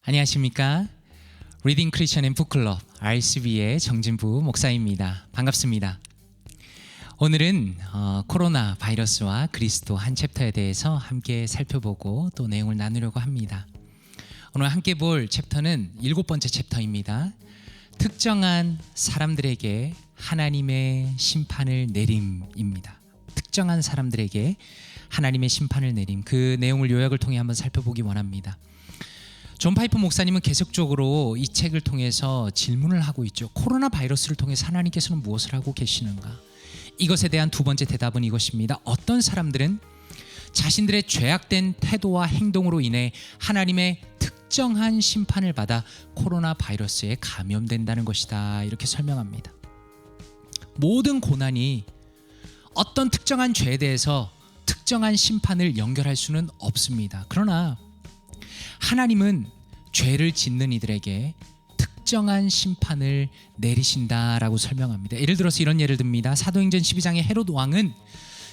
안녕하십니까? 리딩 크리스천 앤 북클럽 RCB의 정진부 목사입니다. 반갑습니다. 오늘은 코로나 바이러스와 그리스도 한 챕터에 대해서 함께 살펴보고 또 내용을 나누려고 합니다. 오늘 함께 볼 챕터는 7번째 챕터입니다. 특정한 사람들에게 하나님의 심판을 내림입니다. 특정한 사람들에게 하나님의 심판을 내림, 그 내용을 요약을 통해 한번 살펴보기 원합니다. 존 파이프 목사님은 계속적으로 이 책을 통해서 질문을 하고 있죠. 코로나 바이러스를 통해서 하나님께서는 무엇을 하고 계시는가? 이것에 대한 두 번째 대답은 이것입니다. 어떤 사람들은 자신들의 죄악된 태도와 행동으로 인해 하나님의 특정한 심판을 받아 코로나 바이러스에 감염된다는 것이다. 이렇게 설명합니다. 모든 고난이 어떤 특정한 죄에 대해서 특정한 심판을 연결할 수는 없습니다. 그러나 하나님은 죄를 짓는 이들에게 특정한 심판을 내리신다라고 설명합니다. 예를 들어서 이런 예를 듭니다. 사도행전 12장의 헤롯 왕은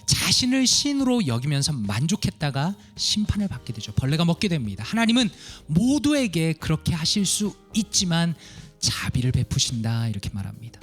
자신을 신으로 여기면서 만족했다가 심판을 받게 되죠. 벌레가 먹게 됩니다. 하나님은 모두에게 그렇게 하실 수 있지만 자비를 베푸신다 이렇게 말합니다.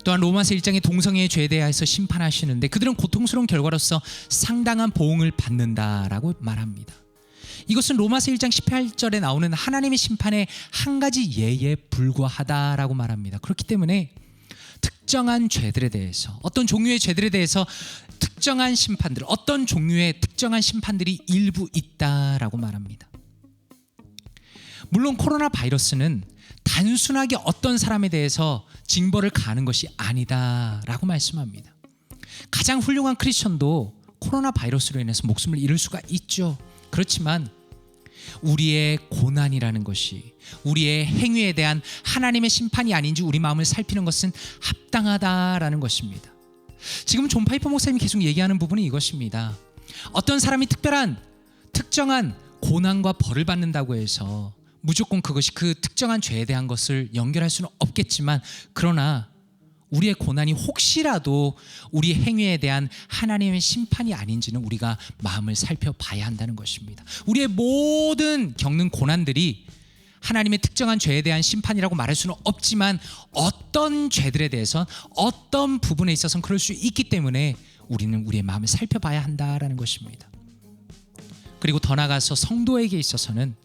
또한 로마서 1장의 동성애의 죄에 대해서 심판하시는데 그들은 고통스러운 결과로서 상당한 보응을 받는다라고 말합니다. 이것은 로마서 1장 18절에 나오는 하나님의 심판의 한 가지 예에 불과하다라고 말합니다. 그렇기 때문에 특정한 죄들에 대해서, 어떤 종류의 죄들에 대해서 특정한 심판들, 어떤 종류의 특정한 심판들이 일부 있다라고 말합니다. 물론 코로나 바이러스는 단순하게 어떤 사람에 대해서 징벌을 가하는 것이 아니다라고 말씀합니다. 가장 훌륭한 크리스천도 코로나 바이러스로 인해서 목숨을 잃을 수가 있죠. 그렇지만 우리의 고난이라는 것이 우리의 행위에 대한 하나님의 심판이 아닌지 우리 마음을 살피는 것은 합당하다라는 것입니다. 지금 존 파이퍼 목사님이 계속 얘기하는 부분이 이것입니다. 어떤 사람이 특정한 고난과 벌을 받는다고 해서 무조건 그것이 그 특정한 죄에 대한 것을 연결할 수는 없겠지만, 그러나 우리의 고난이 혹시라도 우리 행위에 대한 하나님의 심판이 아닌지는 우리가 마음을 살펴봐야 한다는 것입니다. 우리의 모든 겪는 고난들이 하나님의 특정한 죄에 대한 심판이라고 말할 수는 없지만 어떤 죄들에 대해서 어떤 부분에 있어서는 그럴 수 있기 때문에 우리는 우리의 마음을 살펴봐야 한다라는 것입니다. 그리고 더 나아가서 성도에게 있어서는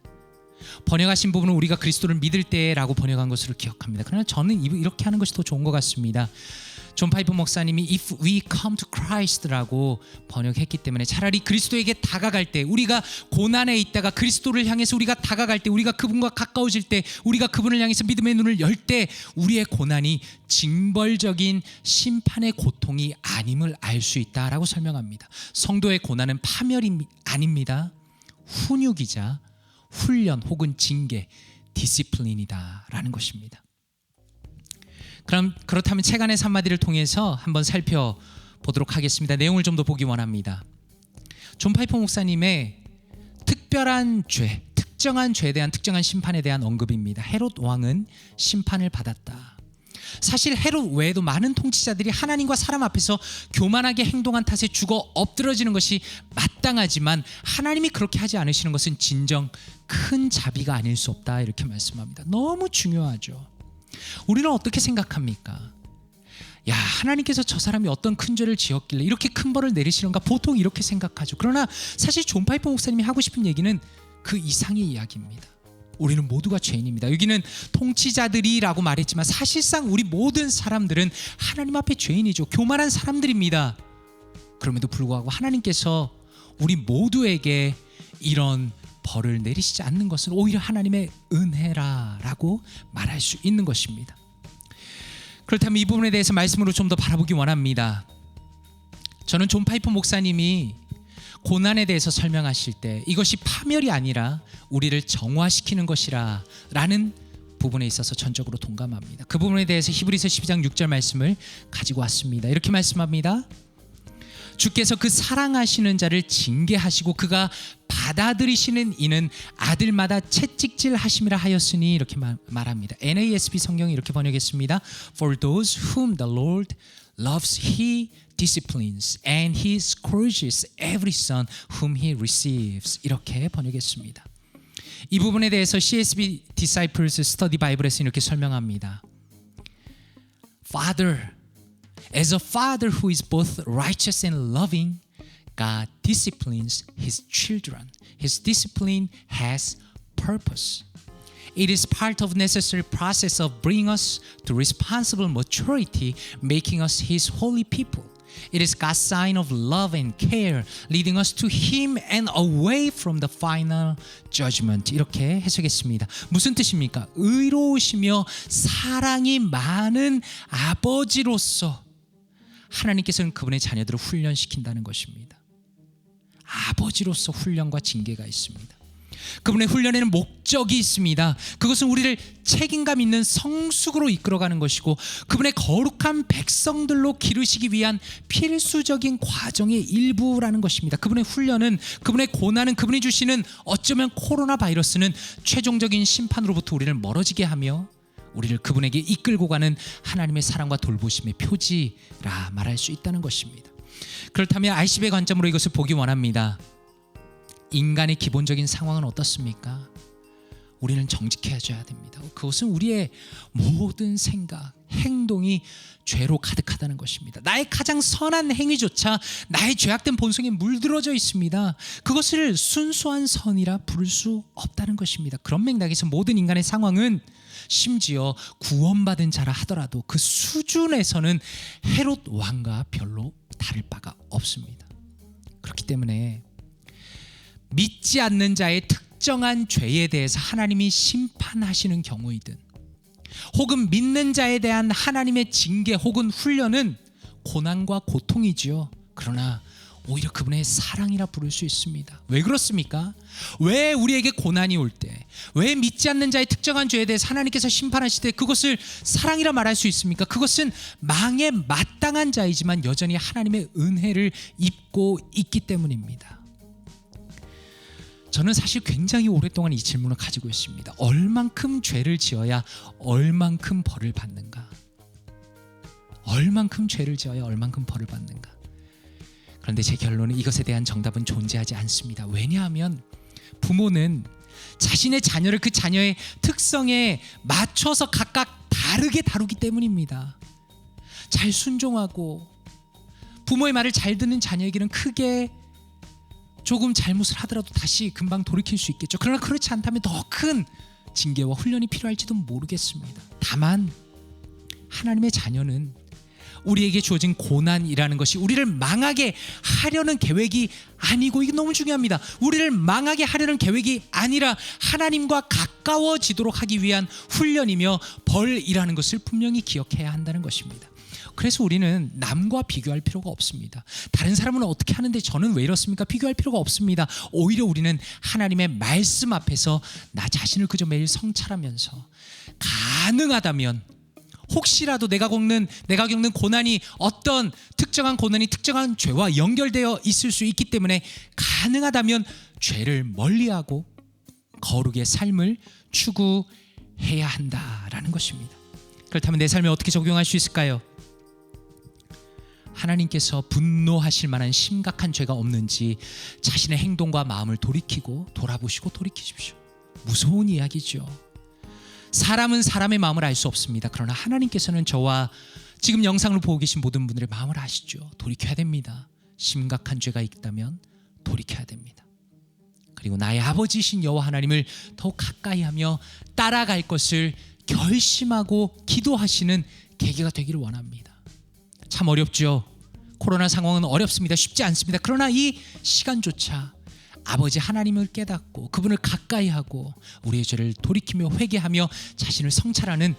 번역하신 부분은 우리가 그리스도를 믿을 때라고 번역한 것으로 기억합니다. 그러나 저는 이렇게 하는 것이 더 좋은 것 같습니다. 존 파이프 목사님이 If we come to Christ라고 번역했기 때문에 차라리 그리스도에게 다가갈 때, 우리가 고난에 있다가 그리스도를 향해서 우리가 다가갈 때, 우리가 그분과 가까워질 때, 우리가 그분을 향해서 믿음의 눈을 열 때 우리의 고난이 징벌적인 심판의 고통이 아님을 알 수 있다라고 설명합니다. 성도의 고난은 파멸이 아닙니다. 훈육이자 훈련 혹은 징계, 디시플린이다라는 것입니다. 그렇다면 책 안의 한마디를 통해서 한번 살펴보도록 하겠습니다. 내용을 좀 더 보기 원합니다. 존 파이퍼 목사님의 특별한 죄, 특정한 죄에 대한 특정한 심판에 대한 언급입니다. 헤롯 왕은 심판을 받았다. 사실 헤롯 외에도 많은 통치자들이 하나님과 사람 앞에서 교만하게 행동한 탓에 죽어 엎드러지는 것이 마땅하지만 하나님이 그렇게 하지 않으시는 것은 진정 큰 자비가 아닐 수 없다 이렇게 말씀합니다. 너무 중요하죠. 우리는 어떻게 생각합니까? 야, 하나님께서 저 사람이 어떤 큰 죄를 지었길래 이렇게 큰 벌을 내리시는가, 보통 이렇게 생각하죠. 그러나 사실 존 파이퍼 목사님이 하고 싶은 얘기는 그 이상의 이야기입니다. 우리는 모두가 죄인입니다. 여기는 통치자들이라고 말했지만 사실상 우리 모든 사람들은 하나님 앞에 죄인이죠. 교만한 사람들입니다. 그럼에도 불구하고 하나님께서 우리 모두에게 이런 벌을 내리시지 않는 것은 오히려 하나님의 은혜라고 말할 수 있는 것입니다. 그렇다면 이 부분에 대해서 말씀으로 좀 더 바라보기 원합니다. 저는 존 파이프 목사님이 고난에 대해서 설명하실 때 이것이 파멸이 아니라 우리를 정화시키는 것이라 라는 부분에 있어서 전적으로 동감합니다. 그 부분에 대해서 히브리서 12장 6절 말씀을 가지고 왔습니다. 이렇게 말씀합니다. 주께서 그 사랑하시는 자를 징계하시고 그가 받아들이시는 이는 아들마다 채찍질 하심이라 하였으니 이렇게 말합니다. NASB 성경이 이렇게 번역했습니다. For those whom the Lord loves, he disciplines and he scourges every son whom he receives. 이렇게 번역했습니다. 이 부분에 대해서 CSB Disciples Study Bible에서 이렇게 설명합니다. Father, as a father who is both righteous and loving, God disciplines His children. His discipline has purpose. It is part of necessary process of bringing us to responsible maturity, making us His holy people. It is God's sign of love and care, leading us to Him and away from the final judgment. 이렇게 해석했습니다. 무슨 뜻입니까? 의로우시며 사랑이 많은 아버지로서 하나님께서는 그분의 자녀들을 훈련시킨다는 것입니다. 아버지로서 훈련과 징계가 있습니다. 그분의 훈련에는 목적이 있습니다. 그것은 우리를 책임감 있는 성숙으로 이끌어가는 것이고 그분의 거룩한 백성들로 기르시기 위한 필수적인 과정의 일부라는 것입니다. 그분의 훈련은, 그분의 고난은, 그분이 주시는 어쩌면 코로나 바이러스는 최종적인 심판으로부터 우리를 멀어지게 하며 우리를 그분에게 이끌고 가는 하나님의 사랑과 돌보심의 표지라 말할 수 있다는 것입니다. 그렇다면 RCB의 관점으로 이것을 보기 원합니다. 인간의 기본적인 상황은 어떻습니까? 우리는 정직해져야 됩니다. 그것은 우리의 모든 생각, 행동이 죄로 가득하다는 것입니다. 나의 가장 선한 행위조차 나의 죄악된 본성에 물들어져 있습니다. 그것을 순수한 선이라 부를 수 없다는 것입니다. 그런 맥락에서 모든 인간의 상황은 심지어 구원받은 자라 하더라도 그 수준에서는 헤롯 왕과 별로 다를 바가 없습니다. 그렇기 때문에 믿지 않는 자의 특정한 죄에 대해서 하나님이 심판하시는 경우이든 혹은 믿는 자에 대한 하나님의 징계 혹은 훈련은 고난과 고통이지요. 그러나 오히려 그분의 사랑이라 부를 수 있습니다. 왜 그렇습니까? 왜 우리에게 고난이 올 때, 왜 믿지 않는 자의 특정한 죄에 대해서 하나님께서 심판하실 때 그것을 사랑이라 말할 수 있습니까? 그것은 망에 마땅한 자이지만 여전히 하나님의 은혜를 입고 있기 때문입니다. 저는 사실 굉장히 오랫동안 이 질문을 가지고 있습니다. 얼만큼 죄를 지어야 얼만큼 벌을 받는가? 얼만큼 죄를 지어야 얼만큼 벌을 받는가? 그런데 제 결론은 이것에 대한 정답은 존재하지 않습니다. 왜냐하면 부모는 자신의 자녀를 그 자녀의 특성에 맞춰서 각각 다르게 다루기 때문입니다. 잘 순종하고 부모의 말을 잘 듣는 자녀에게는 크게 조금 잘못을 하더라도 다시 금방 돌이킬 수 있겠죠. 그러나 그렇지 않다면 더 큰 징계와 훈련이 필요할지도 모르겠습니다. 다만 하나님의 자녀는 우리에게 주어진 고난이라는 것이 우리를 망하게 하려는 계획이 아니고, 이게 너무 중요합니다. 우리를 망하게 하려는 계획이 아니라 하나님과 가까워지도록 하기 위한 훈련이며 벌이라는 것을 분명히 기억해야 한다는 것입니다. 그래서 우리는 남과 비교할 필요가 없습니다. 다른 사람은 어떻게 하는데 저는 왜 이렇습니까? 비교할 필요가 없습니다. 오히려 우리는 하나님의 말씀 앞에서 나 자신을 그저 매일 성찰하면서 가능하다면 혹시라도 내가 겪는 고난이 어떤 특정한 고난이 특정한 죄와 연결되어 있을 수 있기 때문에 가능하다면 죄를 멀리하고 거룩의 삶을 추구해야 한다라는 것입니다. 그렇다면 내 삶에 어떻게 적용할 수 있을까요? 하나님께서 분노하실 만한 심각한 죄가 없는지 자신의 행동과 마음을 돌아보시고 돌이키십시오. 무서운 이야기죠. 사람은 사람의 마음을 알 수 없습니다. 그러나 하나님께서는 저와 지금 영상을 보고 계신 모든 분들의 마음을 아시죠. 돌이켜야 됩니다. 심각한 죄가 있다면 돌이켜야 됩니다. 그리고 나의 아버지이신 여호와 하나님을 더욱 가까이 하며 따라갈 것을 결심하고 기도하시는 계기가 되기를 원합니다. 참 어렵죠. 코로나 상황은 어렵습니다. 쉽지 않습니다. 그러나 이 시간조차 아버지 하나님을 깨닫고 그분을 가까이 하고 우리의 죄를 돌이키며 회개하며 자신을 성찰하는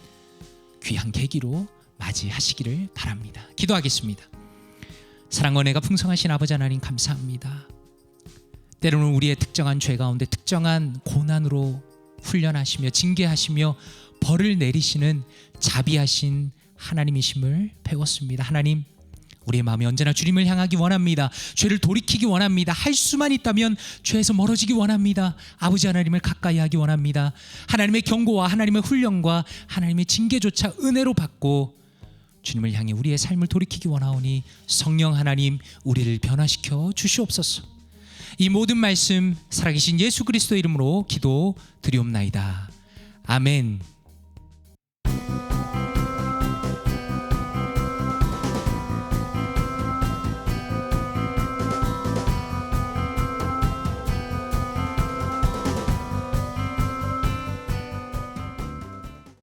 귀한 계기로 맞이하시기를 바랍니다. 기도하겠습니다. 사랑과 은혜가 풍성하신 아버지 하나님, 감사합니다. 때로는 우리의 특정한 죄 가운데 특정한 고난으로 훈련하시며 징계하시며 벌을 내리시는 자비하신 하나님이심을 배웠습니다. 하나님, 우리의 마음이 언제나 주님을 향하기 원합니다. 죄를 돌이키기 원합니다. 할 수만 있다면 죄에서 멀어지기 원합니다. 아버지 하나님을 가까이 하기 원합니다. 하나님의 경고와 하나님의 훈련과 하나님의 징계조차 은혜로 받고 주님을 향해 우리의 삶을 돌이키기 원하오니 성령 하나님, 우리를 변화시켜 주시옵소서. 이 모든 말씀 살아계신 예수 그리스도 이름으로 기도 드리옵나이다. 아멘.